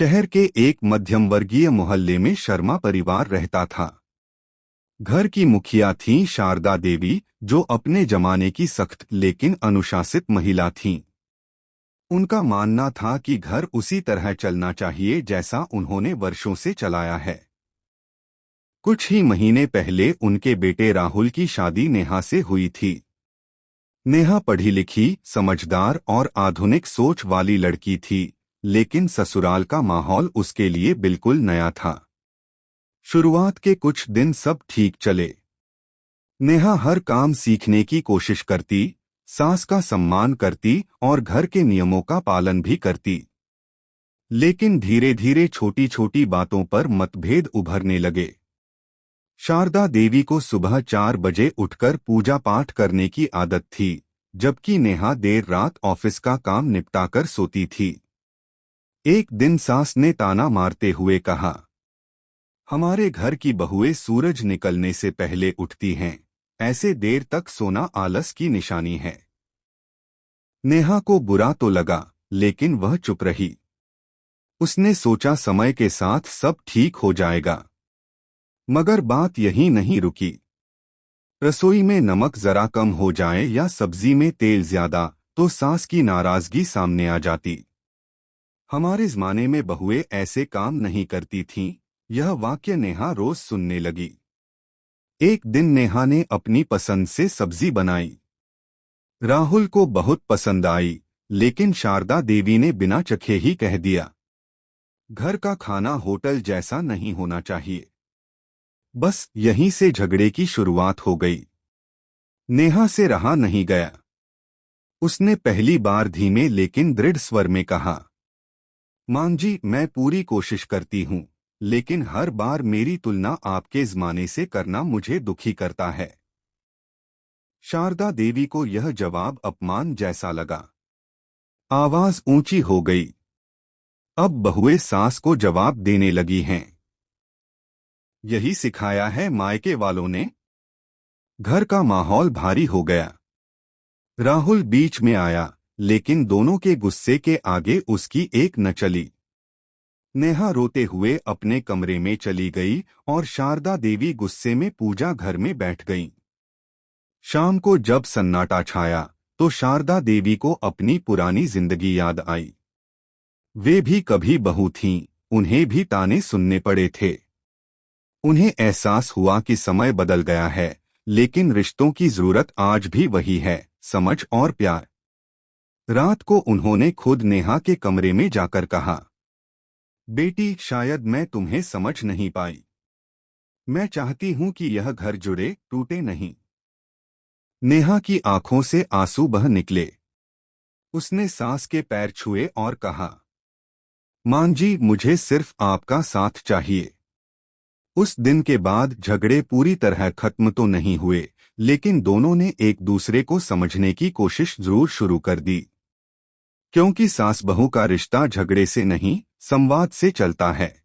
शहर के एक मध्यम वर्गीय मोहल्ले में शर्मा परिवार रहता था। घर की मुखिया थीं शारदा देवी, जो अपने जमाने की सख्त लेकिन अनुशासित महिला थीं। उनका मानना था कि घर उसी तरह चलना चाहिए जैसा उन्होंने वर्षों से चलाया है। कुछ ही महीने पहले उनके बेटे राहुल की शादी नेहा से हुई थी। नेहा पढ़ी लिखी, समझदार और आधुनिक सोच वाली लड़की थी, लेकिन ससुराल का माहौल उसके लिए बिल्कुल नया था। शुरुआत के कुछ दिन सब ठीक चले। नेहा हर काम सीखने की कोशिश करती, सास का सम्मान करती और घर के नियमों का पालन भी करती। लेकिन धीरे धीरे छोटी छोटी बातों पर मतभेद उभरने लगे। शारदा देवी को सुबह 4 बजे उठकर पूजा पाठ करने की आदत थी, जबकि नेहा देर रात ऑफिस का काम निपटाकर सोती थी। एक दिन सास ने ताना मारते हुए कहा, हमारे घर की बहुएं सूरज निकलने से पहले उठती हैं, ऐसे देर तक सोना आलस की निशानी है। नेहा को बुरा तो लगा, लेकिन वह चुप रही। उसने सोचा समय के साथ सब ठीक हो जाएगा। मगर बात यहीं नहीं रुकी। रसोई में नमक जरा कम हो जाए या सब्जी में तेल ज्यादा तो सास की नाराजगी सामने आ जाती। हमारे जमाने में बहुएं ऐसे काम नहीं करती थीं, यह वाक्य नेहा रोज सुनने लगी। एक दिन नेहा ने अपनी पसंद से सब्जी बनाई। राहुल को बहुत पसंद आई, लेकिन शारदा देवी ने बिना चखे ही कह दिया, घर का खाना होटल जैसा नहीं होना चाहिए। बस यहीं से झगड़े की शुरुआत हो गई। नेहा से रहा नहीं गया। उसने पहली बार धीमे लेकिन दृढ़ स्वर में कहा, मां जी, मैं पूरी कोशिश करती हूँ, लेकिन हर बार मेरी तुलना आपके जमाने से करना मुझे दुखी करता है। शारदा देवी को यह जवाब अपमान जैसा लगा। आवाज ऊंची हो गई। अब बहुएं सास को जवाब देने लगी हैं। यही सिखाया है मायके वालों ने। घर का माहौल भारी हो गया। राहुल बीच में आया, लेकिन दोनों के गुस्से के आगे उसकी एक न चली। नेहा रोते हुए अपने कमरे में चली गई और शारदा देवी गुस्से में पूजा घर में बैठ गईं। शाम को जब सन्नाटा छाया, तो शारदा देवी को अपनी पुरानी जिंदगी याद आई। वे भी कभी बहू थीं, उन्हें भी ताने सुनने पड़े थे। उन्हें एहसास हुआ कि समय बदल गया है, लेकिन रिश्तों की जरूरत आज भी वही है, समझ और प्यार। रात को उन्होंने खुद नेहा के कमरे में जाकर कहा, बेटी, शायद मैं तुम्हें समझ नहीं पाई। मैं चाहती हूं कि यह घर जुड़े, टूटे नहीं। नेहा की आंखों से आंसू बह निकले। उसने सास के पैर छुए और कहा, मां जी, मुझे सिर्फ आपका साथ चाहिए। उस दिन के बाद झगड़े पूरी तरह खत्म तो नहीं हुए, लेकिन दोनों ने एक दूसरे को समझने की कोशिश जरूर शुरू कर दी। क्योंकि सास बहू का रिश्ता झगड़े से नहीं, संवाद से चलता है।